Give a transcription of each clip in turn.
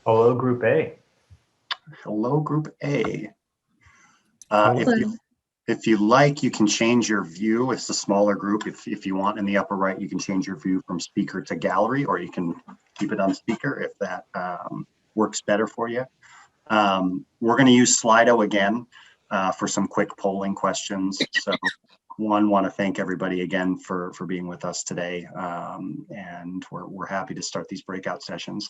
Hello, Group A. Hello, Group A. Hello. If you like, you can change your view. It's a smaller group. If you want, in the upper right, you can change your view from speaker to gallery, or you can keep it on speaker if that works better for you. We're going to use Slido again for some quick polling questions. So want to thank everybody again for being with us today. And we're happy to start these breakout sessions.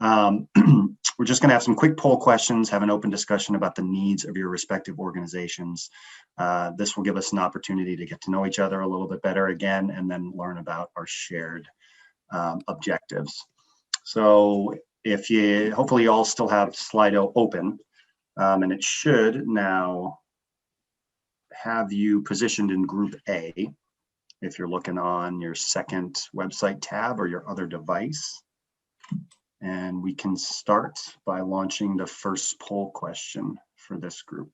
We're just going to have some quick poll questions, have an open discussion about the needs of your respective organizations. This will give us an opportunity to get to know each other a little bit better again, and then learn about our shared objectives. So hopefully you all still have Slido open, and it should now have you positioned in Group A if you're looking on your second website tab or your other device. And we can start by launching the first poll question for this group.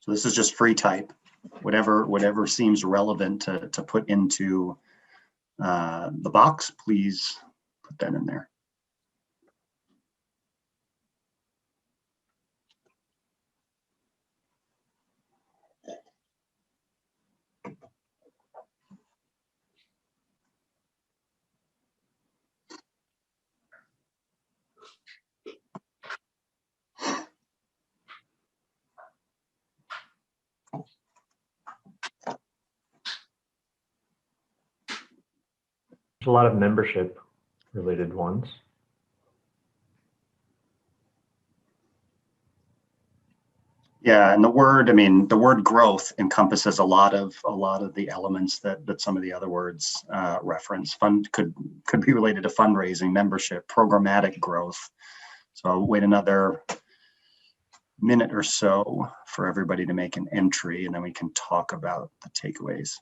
So this is just free type, whatever seems relevant to put into the box, please put that in there. There's a lot of membership related ones. Yeah, and the word growth encompasses a lot of the elements that some of the other words reference. Fund could be related to fundraising, membership, programmatic growth. So I'll wait another minute or so for everybody to make an entry, and then we can talk about the takeaways.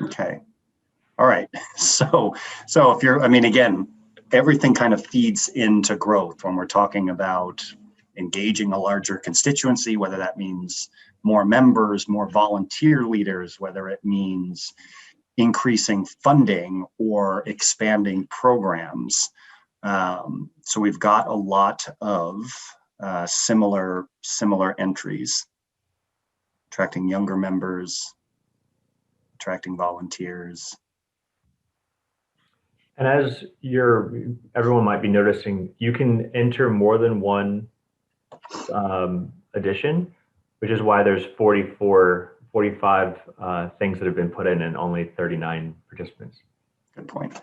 Okay. All right. So if you're, again, everything kind of feeds into growth when we're talking about engaging a larger constituency, whether that means more members, more volunteer leaders, whether it means increasing funding or expanding programs. So we've got a lot of similar entries: attracting younger members, attracting volunteers. And as everyone might be noticing, you can enter more than one addition, which is why there's 45 things that have been put in and only 39 participants. Good point.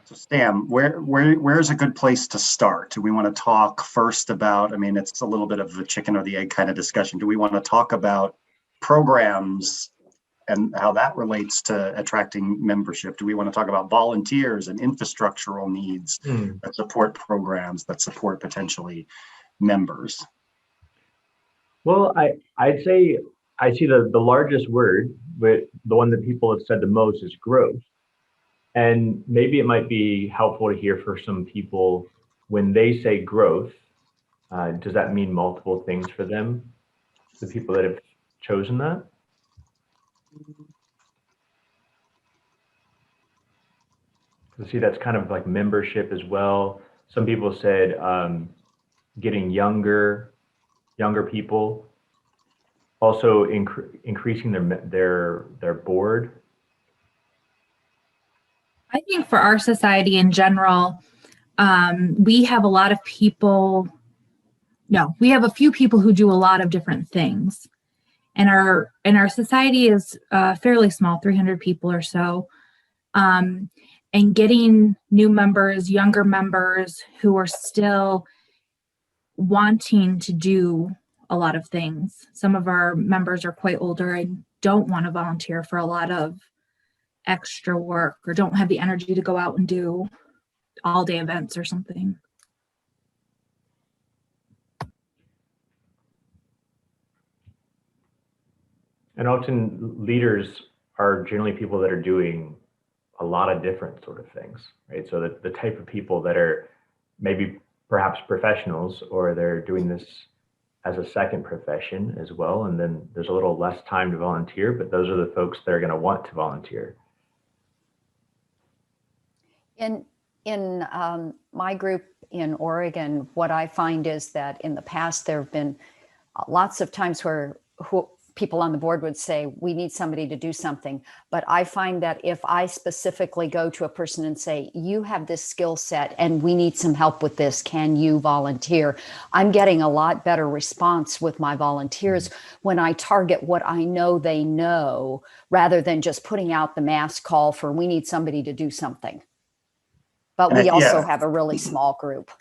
So Sam, where is a good place to start? Do we want to talk first about, it's a little bit of the chicken or the egg kind of discussion. Do we want to talk about programs and how that relates to attracting membership? Do we want to talk about volunteers and infrastructural needs that support programs, that support potentially members? Well, I'd say I see the largest word, but the one that people have said the most is growth. And maybe it might be helpful to hear for some people when they say growth, does that mean multiple things for them, the people that have chosen that? See, that's kind of like membership as well. Some people said getting younger people, also increasing their board. I think for our society in general, we have a few people who do a lot of different things. And our society is fairly small, 300 people or so. And getting new members, younger members who are still wanting to do a lot of things. Some of our members are quite older and don't want to volunteer for a lot of extra work or don't have the energy to go out and do all day events or something. And often leaders are generally people that are doing a lot of different sort of things, right? So the type of people that are maybe perhaps professionals, or they're doing this as a second profession as well. And then there's a little less time to volunteer, but those are the folks that are going to want to volunteer. In my group in Oregon, what I find is that in the past, there have been lots of times where people on the board would say, we need somebody to do something. But I find that if I specifically go to a person and say, you have this skill set and we need some help with this, can you volunteer? I'm getting a lot better response with my volunteers when I target what I know they know, rather than just putting out the mass call for, we need somebody to do something. But we also have a really small group.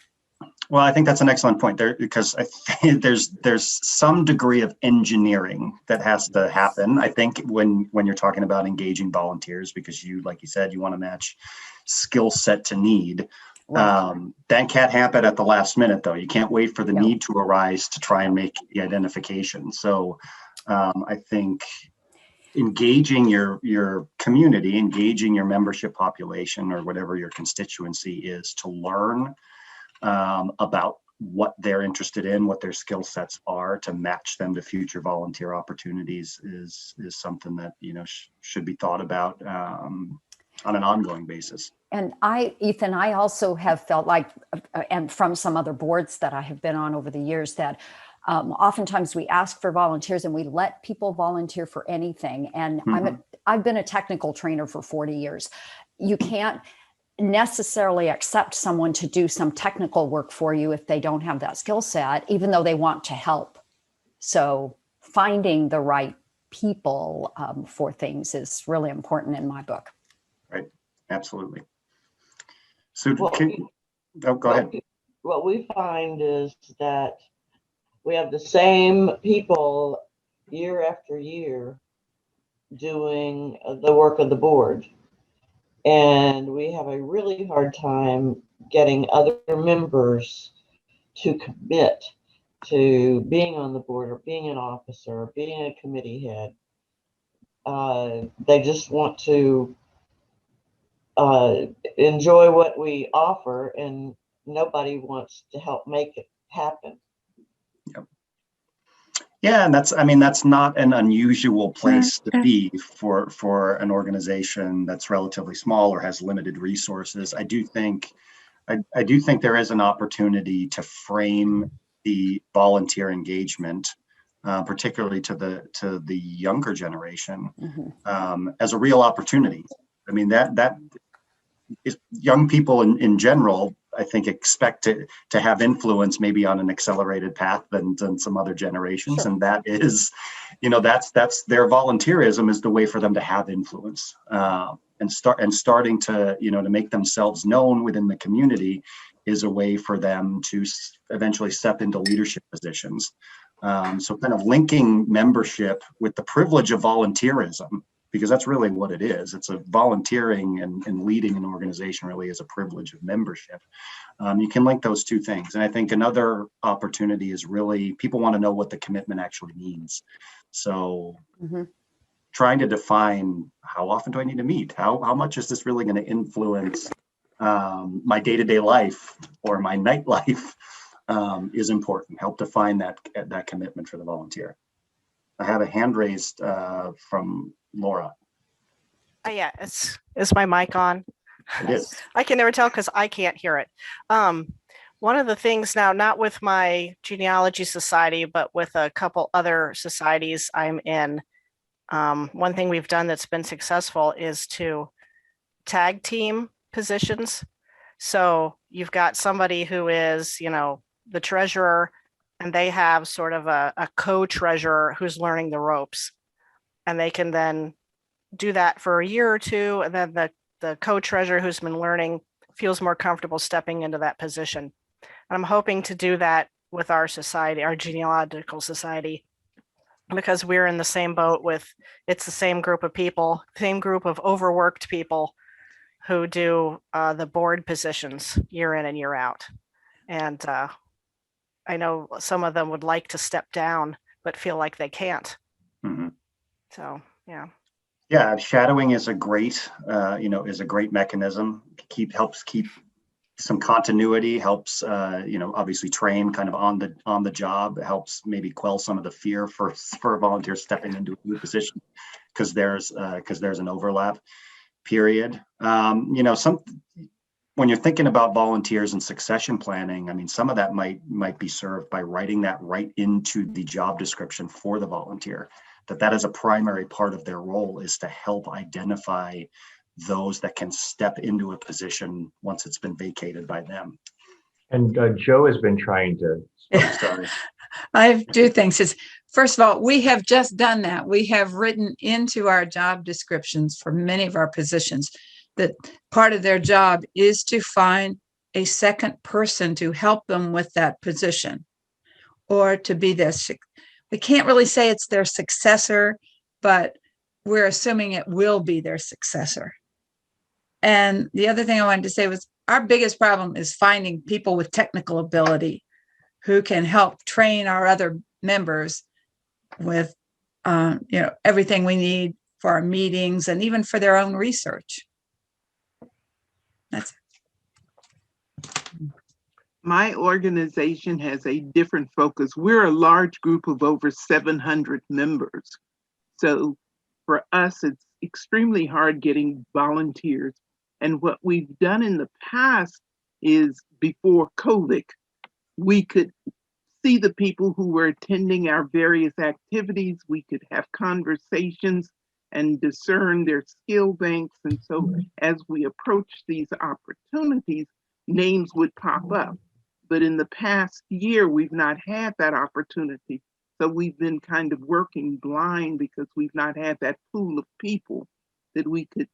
Well, I think that's an excellent point there, because I think there's some degree of engineering that has to happen. I think when you're talking about engaging volunteers, because you, like you said, you want to match skill set to need. Right. That can't happen at the last minute, though. You can't wait for the need to arise to try and make the identification. So I think engaging your community, engaging your membership population, or whatever your constituency is, to learn about what they're interested in, what their skill sets are, to match them to future volunteer opportunities is something that, you know, should be thought about on an ongoing basis. And Ethan, I also have felt like, and from some other boards that I have been on over the years, that oftentimes we ask for volunteers and we let people volunteer for anything. And I've been a technical trainer for 40 years. You can't necessarily accept someone to do some technical work for you if they don't have that skill set, even though they want to help. So finding the right people for things is really important in my book. Right, absolutely. So go ahead. What we find is that we have the same people year after year doing the work of the board. And we have a really hard time getting other members to commit to being on the board, or being an officer, or being a committee head. They just want to enjoy what we offer, and nobody wants to help make it happen. Yep. Yeah, and that's not an unusual place to be for an organization that's relatively small or has limited resources. I do think there is an opportunity to frame the volunteer engagement, particularly to the younger generation, as a real opportunity. I mean, that is, young people in general, I think, expect to have influence maybe on an accelerated path than some other generations. Sure. And that is, you know, that's their volunteerism is the way for them to have influence, and starting to, you know, to make themselves known within the community is a way for them to eventually step into leadership positions. So kind of linking membership with the privilege of volunteerism, because that's really what it is. It's a volunteering and leading an organization really is a privilege of membership. You can link those two things. And I think another opportunity is really, people want to know what the commitment actually means. So trying to define, how often do I need to meet? How much is this really going to influence my day-to-day life or my nightlife is important. Help define that commitment for the volunteer. I have a hand raised from Laura. Yeah, is my mic on? It is. I can never tell because I can't hear it. One of the things now, not with my genealogy society, but with a couple other societies I'm in, one thing we've done that's been successful is to tag team positions. So you've got somebody who is, you know, the treasurer, and they have sort of a co-treasurer who's learning the ropes, and they can then do that for a year or two, and then the co-treasurer who's been learning feels more comfortable stepping into that position. And I'm hoping to do that with our society, our genealogical society, because we're in the same boat with, it's the same group of people, same group of overworked people who do the board positions year in and year out. And I know some of them would like to step down, but feel like they can't. Mhm. So, yeah. Yeah, shadowing is a great, is a great mechanism. Helps keep some continuity, helps, obviously train kind of on the job, helps maybe quell some of the fear for volunteers stepping into a new position because there's an overlap period. When you're thinking about volunteers and succession planning, I mean, some of that might be served by writing that right into the job description for the volunteer, that is a primary part of their role, is to help identify those that can step into a position once it's been vacated by them. And Joe has been trying to. Sorry. I have two things. First of all, we have just done that. We have written into our job descriptions for many of our positions that part of their job is to find a second person to help them with that position, or to be this. We can't really say it's their successor, but we're assuming it will be their successor. And the other thing I wanted to say was our biggest problem is finding people with technical ability who can help train our other members with, everything we need for our meetings and even for their own research. That's My organization has a different focus. We're a large group of over 700 members. So for us, it's extremely hard getting volunteers. And what we've done in the past is, before COVID, we could see the people who were attending our various activities. We could have conversations and discern their skill banks. And so as we approach these opportunities, names would pop up. But in the past year, we've not had that opportunity. So we've been kind of working blind because we've not had that pool of people that we could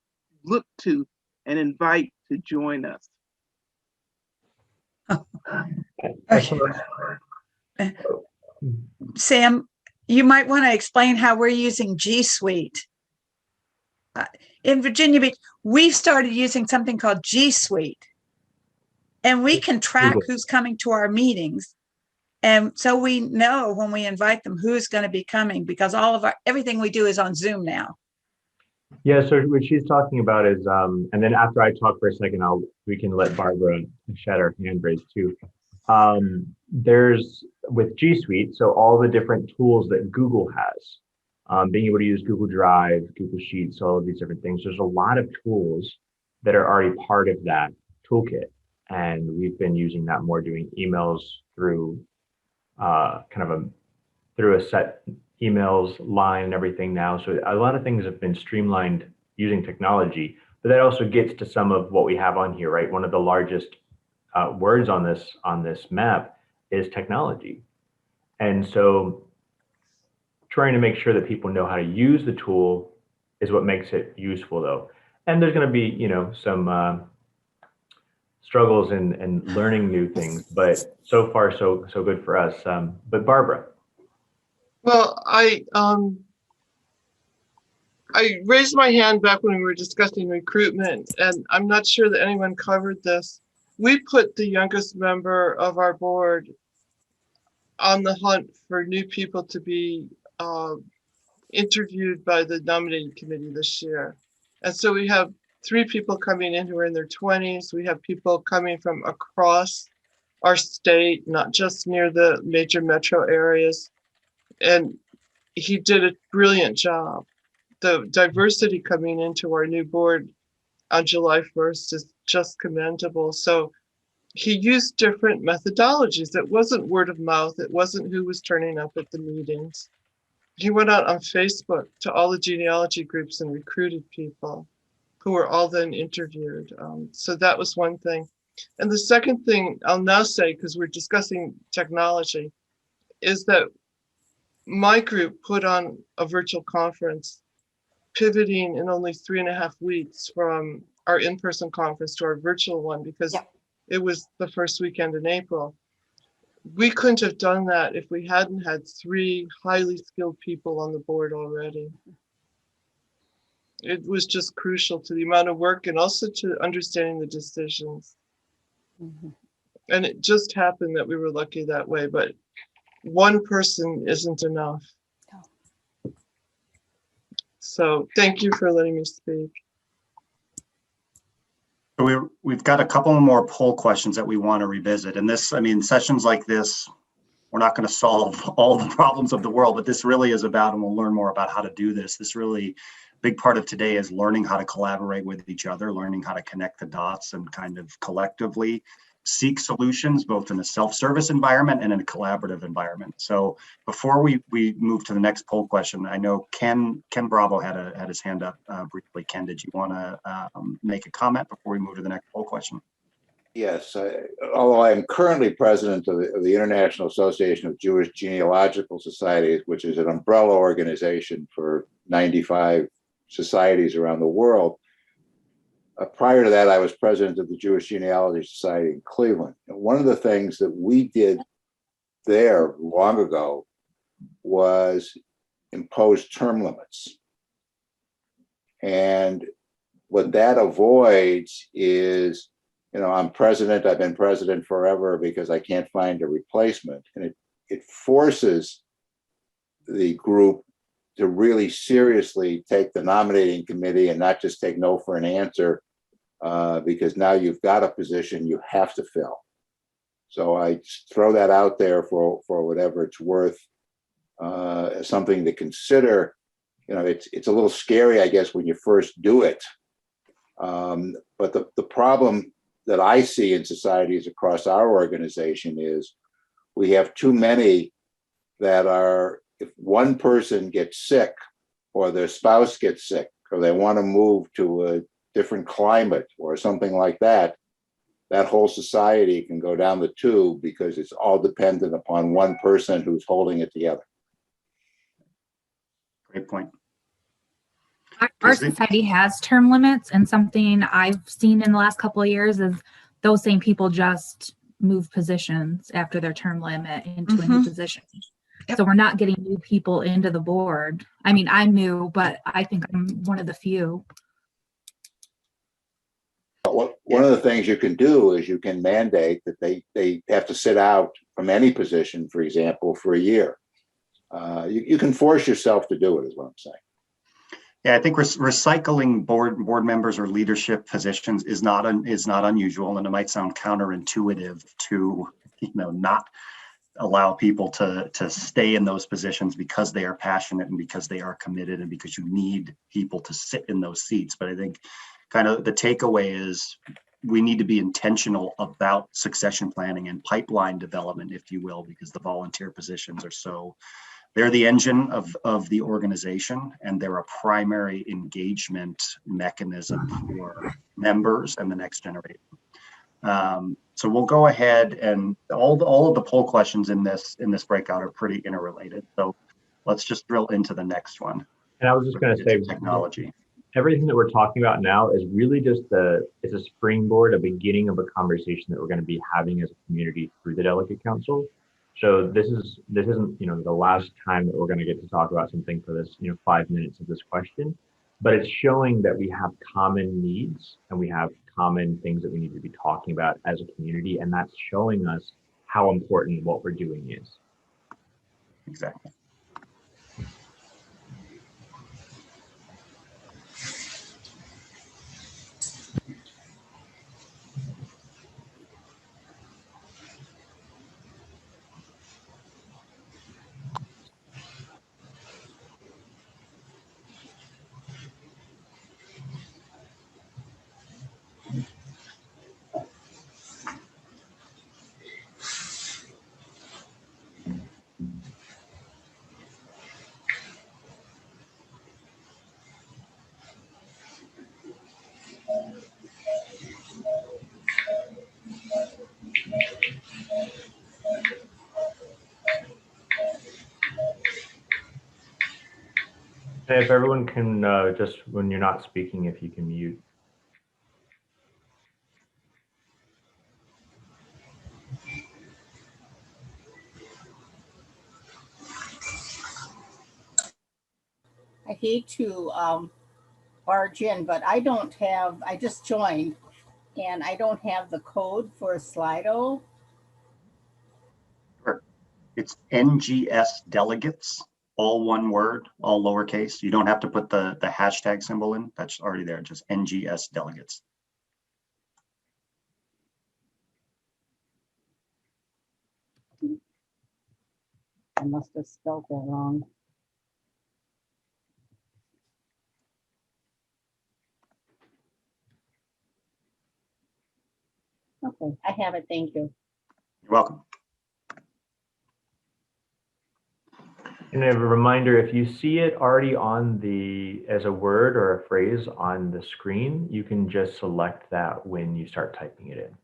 look to and invite to join us. Sam, you might want to explain how we're using G Suite. In Virginia Beach, we've started using something called G Suite, and we can track who's coming to our meetings. And so we know when we invite them who's going to be coming, because everything we do is on Zoom now. Yeah, so what she's talking about is, and then after I talk for a second, we can let Barbara shed her hand raised too. There's with G Suite, so all the different tools that Google has, being able to use Google Drive, Google Sheets, all of these different things. There's a lot of tools that are already part of that toolkit, and we've been using that more, doing emails through through a set emails line and everything now. So a lot of things have been streamlined using technology, but that also gets to some of what we have on here, right? One of the largest words on this map is technology. And so trying to make sure that people know how to use the tool is what makes it useful, though. And there's going to be, some struggles in learning new things, but so far so good for us. But Barbara. Well, I raised my hand back when we were discussing recruitment, and I'm not sure that anyone covered this. We put the youngest member of our board on the hunt for new people to be interviewed by the nominating committee this year. And so we have 3 people coming in who are in their 20s. We have people coming from across our state, not just near the major metro areas. And he did a brilliant job. The diversity coming into our new board on July 1st is just commendable. So he used different methodologies. It wasn't word of mouth. It wasn't who was turning up at the meetings. He went out on Facebook to all the genealogy groups and recruited people who were all then interviewed. So that was one thing. And the second thing I'll now say, because we're discussing technology, is that my group put on a virtual conference, pivoting in only 3.5 weeks from our in-person conference to our virtual one, because it was the first weekend in April. We couldn't have done that if we hadn't had 3 highly skilled people on the board already. It was just crucial to the amount of work and also to understanding the decisions. Mhm. And it just happened that we were lucky that way, but one person isn't enough. No. So thank you for letting me speak. We've got a couple more poll questions that we want to revisit. And this, I mean, sessions like this, we're not going to solve all the problems of the world, but this really is about, and we'll learn more about how to do this. This really, big part of today is learning how to collaborate with each other, learning how to connect the dots and kind of collectively seek solutions, both in a self-service environment and in a collaborative environment. So before we move to the next poll question, I know Ken Bravo had his hand up briefly. Ken, did you want to make a comment before we move to the next poll question? Yes, although I am currently president of the International Association of Jewish Genealogical Societies, which is an umbrella organization for 95 societies around the world. Prior to that, I was president of the Jewish Genealogy Society in Cleveland. And one of the things that we did there long ago was impose term limits. And what that avoids is, you know, I'm president, I've been president forever because I can't find a replacement. And it forces the group to really seriously take the nominating committee and not just take no for an answer, because now you've got a position you have to fill. So I throw that out there for whatever it's worth, as something to consider. You know, it's a little scary, I guess, when you first do it. But the problem that I see in societies across our organization is we have too many that are, if one person gets sick or their spouse gets sick or they want to move to a different climate or something like that, that whole society can go down the tube because it's all dependent upon one person who's holding it together. Great point. Our society has term limits, and something I've seen in the last couple of years is those same people just move positions after their term limit into a new position. Yep. So we're not getting new people into the board. I mean, I'm new, but I think I'm one of the few. One of the things you can do is you can mandate that they have to sit out from any position, for example, for a year. You can force yourself to do it, is what I'm saying. Yeah, I think recycling board members or leadership positions is not unusual, and it might sound counterintuitive to, you know, not allow people to stay in those positions because they are passionate and because they are committed and because you need people to sit in those seats. But I think kind of the takeaway is we need to be intentional about succession planning and pipeline development, if you will, because the volunteer positions are so, they're the engine of the organization, and they're a primary engagement mechanism for members and the next generation. So we'll go ahead, and all of the poll questions in this breakout are pretty interrelated. So let's just drill into the next one. And I was just going to say, technology. Everything that we're talking about now is really just it's a springboard, a beginning of a conversation that we're going to be having as a community through the Delegate Council. So this isn't, you know, the last time that we're going to get to talk about something for this, you know, 5 minutes of this question, but it's showing that we have common needs and we have common things that we need to be talking about as a community, and that's showing us how important what we're doing is. Exactly. And if everyone can just, when you're not speaking, if you can mute. I hate to barge in, but I don't have, I just joined and I don't have the code for Slido. It's NGS delegates, all one word, all lowercase. You don't have to put the hashtag symbol in. That's already there, just NGS delegates. I must have spelled that wrong. Okay, I have it. Thank you. You're welcome. And a reminder, if you see it already on as a word or a phrase on the screen, you can just select that when you start typing it in.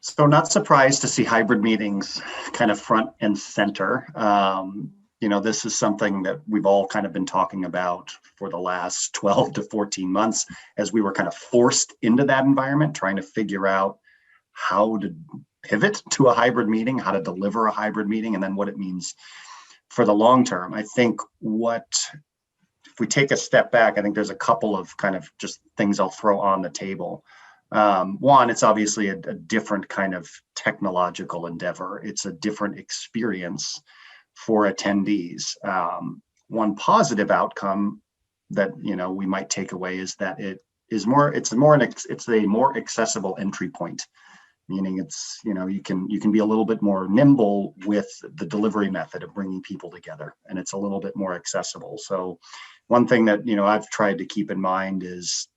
So not surprised to see hybrid meetings kind of front and center. You know, this is something that we've all kind of been talking about for the last 12 to 14 months as we were kind of forced into that environment, trying to figure out how to pivot to a hybrid meeting, how to deliver a hybrid meeting, and then what it means for the long term. I think if we take a step back, I think there's a couple of kind of just things I'll throw on the table. One, it's obviously a different kind of technological endeavor. It's a different experience for attendees. One positive outcome that we might take away is that it's a more accessible entry point, meaning it's you can be a little bit more nimble with the delivery method of bringing people together, and it's a little bit more accessible. So one thing that I've tried to keep in mind is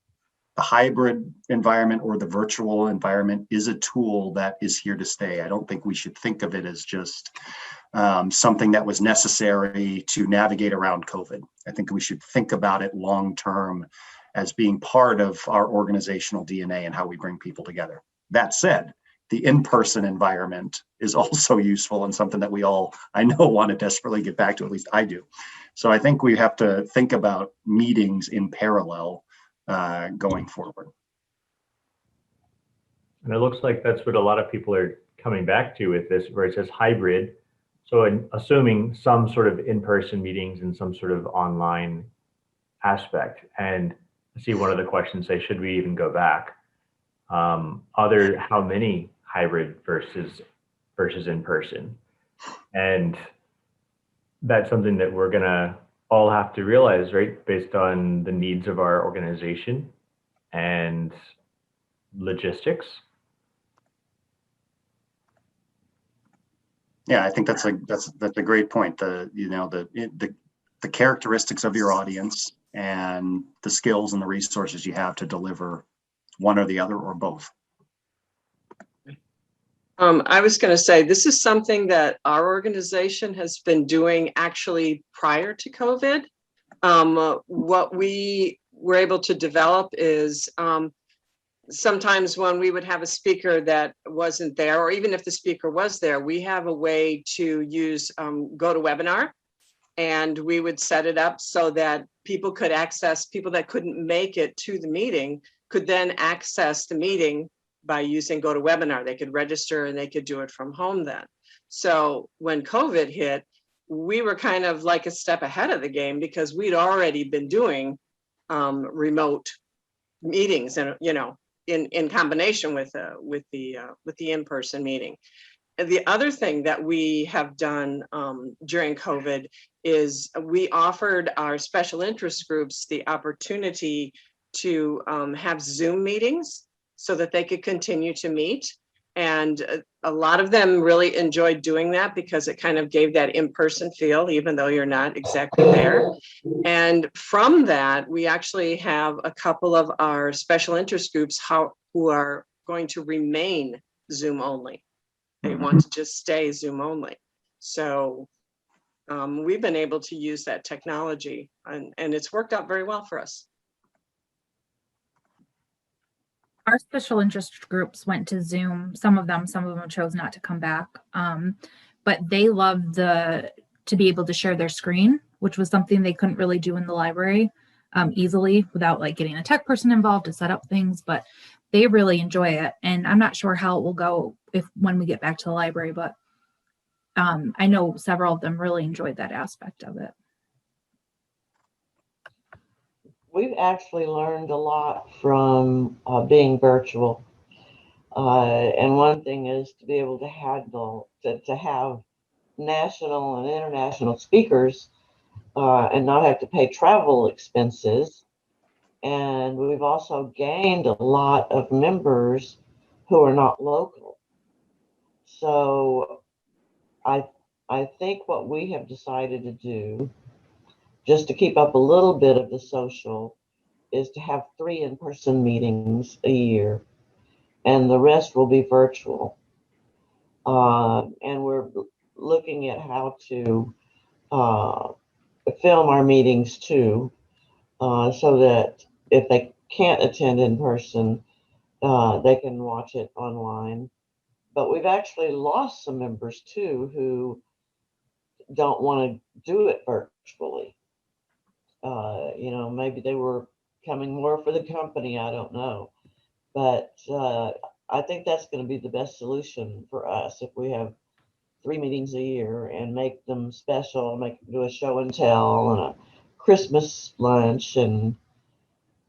the hybrid environment or the virtual environment is a tool that is here to stay. I don't think we should think of it as just something that was necessary to navigate around COVID. I think we should think about it long-term as being part of our organizational DNA and how we bring people together. That said, the in-person environment is also useful and something that we all, I know, want to desperately get back to, at least I do. So I think we have to think about meetings in parallel going forward. And it looks like that's what a lot of people are coming back to with this, where it says hybrid. So assuming some sort of in-person meetings and some sort of online aspect. And I see one of the questions say, should we even go back? How many hybrid versus in-person? And that's something that we're gonna all have to realize, right, based on the needs of our organization and logistics. Yeah, I think that's a great point. The characteristics of your audience and the skills and the resources you have to deliver one or the other or both. I was going to say, this is something that our organization has been doing actually prior to COVID. What we were able to develop is sometimes when we would have a speaker that wasn't there, or even if the speaker was there, we have a way to use GoToWebinar, and we would set it up so that people that couldn't make it to the meeting could then access the meeting by using GoToWebinar. They could register and they could do it from home then. So when COVID hit, we were kind of like a step ahead of the game because we'd already been doing remote meetings, and in combination with the in-person meeting. And the other thing that we have done during COVID is we offered our special interest groups the opportunity to have Zoom meetings so that they could continue to meet. And a lot of them really enjoyed doing that because it kind of gave that in-person feel, even though you're not exactly there. And from that, we actually have a couple of our special interest groups who are going to remain Zoom only. They want to just stay Zoom only. So we've been able to use that technology, and it's worked out very well for us. Our special interest groups went to Zoom. Some of them chose not to come back. But they loved to be able to share their screen, which was something they couldn't really do in the library easily without like getting a tech person involved to set up things. But they really enjoy it. And I'm not sure how it will go when we get back to the library, but I know several of them really enjoyed that aspect of it. We've actually learned a lot from being virtual. And one thing is to be able to handle, to have national and international speakers and not have to pay travel expenses. And we've also gained a lot of members who are not local. So I think what we have decided to do, just to keep up a little bit of the social, is to have 3 in-person meetings a year, and the rest will be virtual. And we're looking at how to film our meetings too, so that if they can't attend in person, they can watch it online. But we've actually lost some members too who don't want to do it virtually. Maybe they were coming more for the company, I don't know. But I think that's going to be the best solution for us if we have 3 meetings a year and make them special, do a show and tell and a Christmas lunch and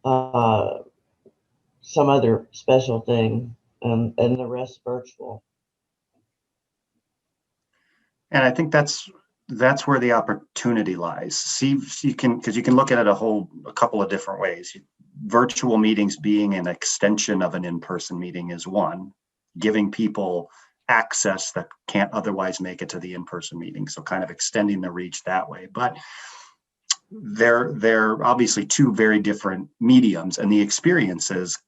some other special thing, and the rest virtual. And I think that's where the opportunity lies. See, you can look at it a couple of different ways. Virtual meetings being an extension of an in-person meeting is one, giving people access that can't otherwise make it to the in-person meeting. So kind of extending the reach that way. But they're obviously 2 very different mediums, and the experiences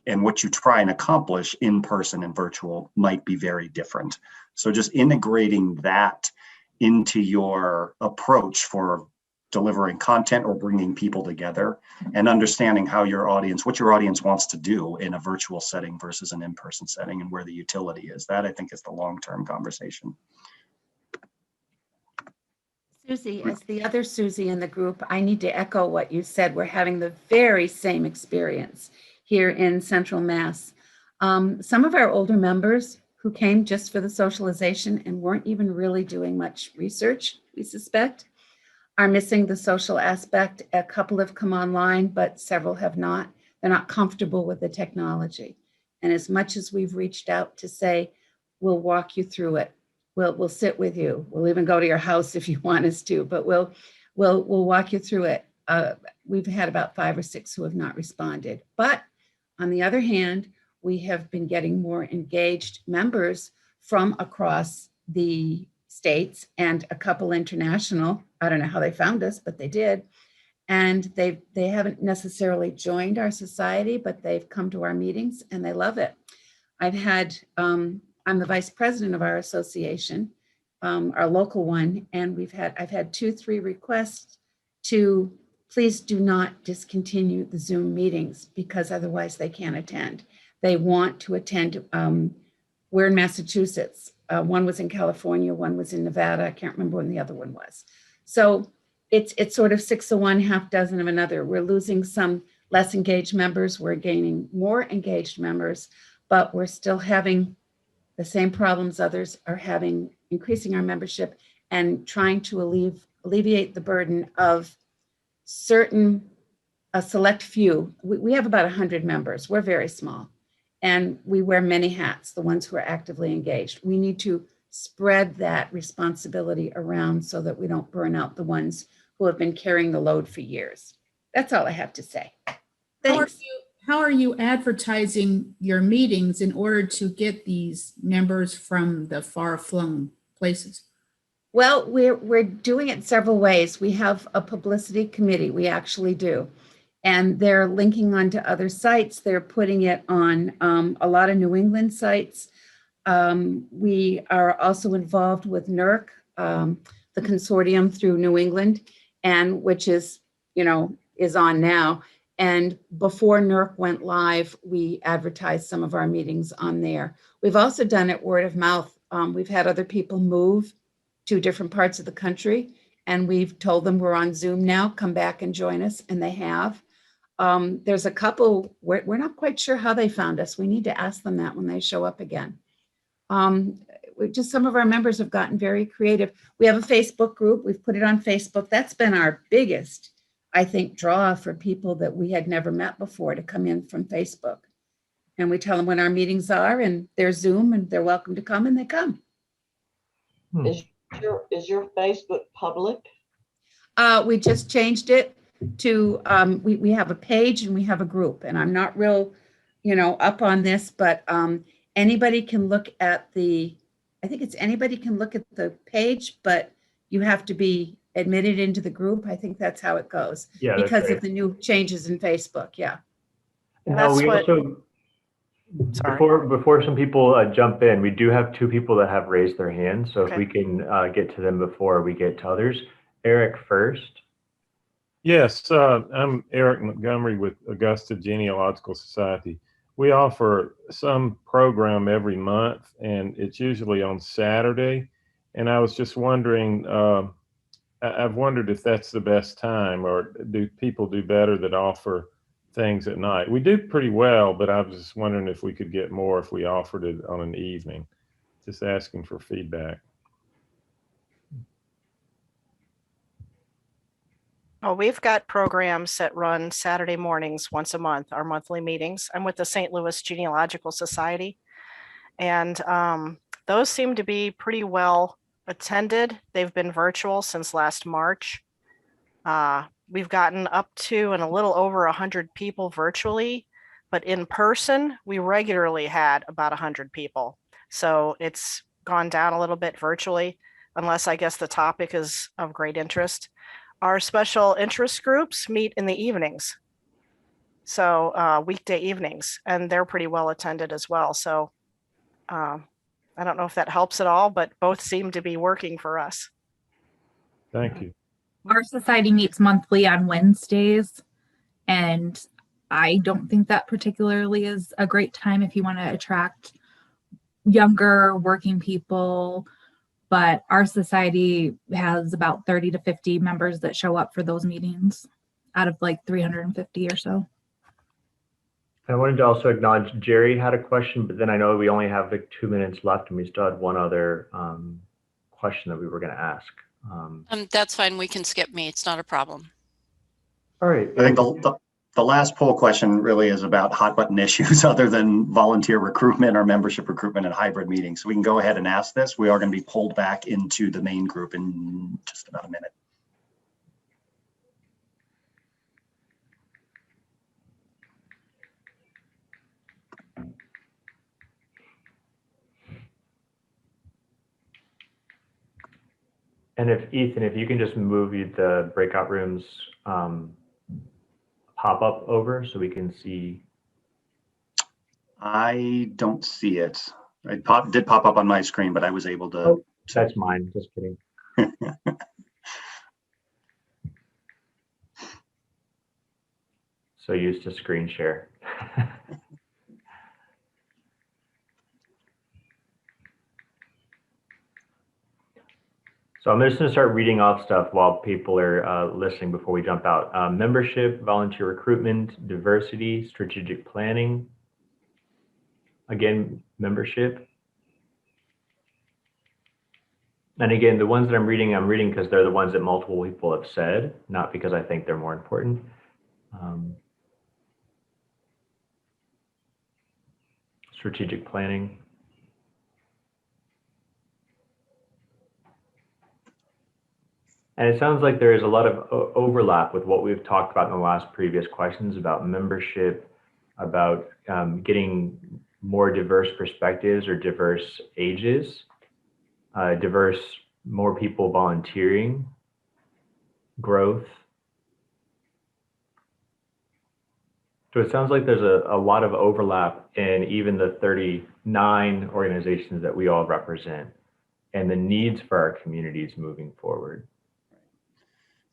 and what you try and accomplish in person and virtual might be very different. So just integrating that into your approach for delivering content or bringing people together, and understanding what your audience wants to do in a virtual setting versus an in-person setting, and where the utility is. That, I think, is the long-term conversation. Susie, as the other Susie in the group, I need to echo what you said. We're having the very same experience here in Central Mass. Some of our older members who came just for the socialization and weren't even really doing much research, we suspect, are missing the social aspect. A couple have come online, but several have not. They're not comfortable with the technology. And as much as we've reached out to say, we'll walk you through it, we'll sit with you, we'll even go to your house if you want us to, but we'll walk you through it. We've had about 5 or 6 who have not responded. But on the other hand, we have been getting more engaged members from across the states and a couple international. I don't know how they found us, but they did. And they haven't necessarily joined our society, but they've come to our meetings and they love it. I've had, I'm the vice president of our association, our local one, and I've had 2-3 requests to please do not discontinue the Zoom meetings, because otherwise they can't attend. They want to attend. We're in Massachusetts. One was in California, one was in Nevada. I can't remember when the other one was. So it's sort of 6 of one, half dozen of another. We're losing some less engaged members. We're gaining more engaged members, but we're still having the same problems others are having, increasing our membership and trying to alleviate the burden of a select few. We have about 100 members. We're very small. And we wear many hats, the ones who are actively engaged. We need to spread that responsibility around so that we don't burn out the ones who have been carrying the load for years. That's all I have to say. Thanks. How are you advertising your meetings in order to get these members from the far-flung places? Well, we're doing it several ways. We have a publicity committee, we actually do. And they're linking onto other sites. They're putting it on a lot of New England sites. We are also involved with NERC, the consortium through New England, and which is on now. And before NERC went live, we advertised some of our meetings on there. We've also done it word of mouth. We've had other people move to different parts of the country, and we've told them we're on Zoom now, come back and join us, and they have. There's a couple, we're not quite sure how they found us. We need to ask them that when they show up again. Just some of our members have gotten very creative. We have a Facebook group. We've put it on Facebook. That's been our biggest, I think, draw for people that we had never met before to come in from Facebook. And we tell them when our meetings are and their Zoom, and they're welcome to come, and they come. Is your Facebook public? We just changed it to, we have a page and we have a group, and I'm not real, up on this, but anybody can look at anybody can look at the page, but you have to be admitted into the group. I think that's how it goes. Yeah, that's because right. of the new changes in Facebook. Yeah. No, we also, before some people jump in, we do have two people that have raised their hands. So if we can get to them before we get to others. Eric first. Yes, I'm Eric Montgomery with Augusta Genealogical Society. We offer some program every month, and it's usually on Saturday. And I was just wondering, I've wondered if that's the best time, or do people do better that offer things at night? We do pretty well, but I was just wondering if we could get more if we offered it on an evening. Just asking for feedback. Oh, we've got programs that run Saturday mornings once a month, our monthly meetings. I'm with the St. Louis Genealogical Society, and those seem to be pretty well attended. They've been virtual since last March. We've gotten up to and a little over 100 people virtually, but in person, we regularly had about 100 people. So it's gone down a little bit virtually, unless I guess the topic is of great interest. Our special interest groups meet in the evenings. So weekday evenings, and they're pretty well attended as well. So I don't know if that helps at all, but both seem to be working for us. Thank you. Our society meets monthly on Wednesdays, and I don't think that particularly is a great time if you want to attract younger working people. But our society has about 30 to 50 members that show up for those meetings out of like 350 or so. I wanted to also acknowledge Jerry had a question, but then I know we only have like 2 minutes left, and we still had one other question that we were going to ask. That's fine. We can skip me. It's not a problem. All right. I think the last poll question really is about hot button issues other than volunteer recruitment or membership recruitment and hybrid meetings. So we can go ahead and ask this. We are going to be pulled back into the main group in just about a minute. And if Ethan, if you can just move the breakout rooms pop up over so we can see. I don't see it. It did pop up on my screen, but I was able to. Oh, that's mine. Just kidding. So used to screen share. So I'm just going to start reading off stuff while people are listening before we jump out. Membership, volunteer recruitment, diversity, strategic planning. Again, membership. And again, the ones that I'm reading because they're the ones that multiple people have said, not because I think they're more important. Strategic planning. And it sounds like there is a lot of overlap with what we've talked about in the last previous questions about membership, about getting more diverse perspectives or diverse ages, more people volunteering, growth. So it sounds like there's a lot of overlap in even the 39 organizations that we all represent and the needs for our communities moving forward.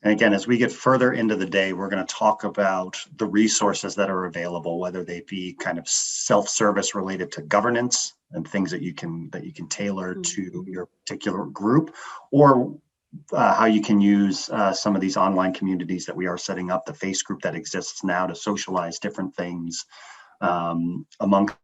And again, as we get further into the day, we're going to talk about the resources that are available, whether they be kind of self-service related to governance and things that you can tailor to your particular group, or how you can use some of these online communities that we are setting up, the face group that exists now to socialize different things amongst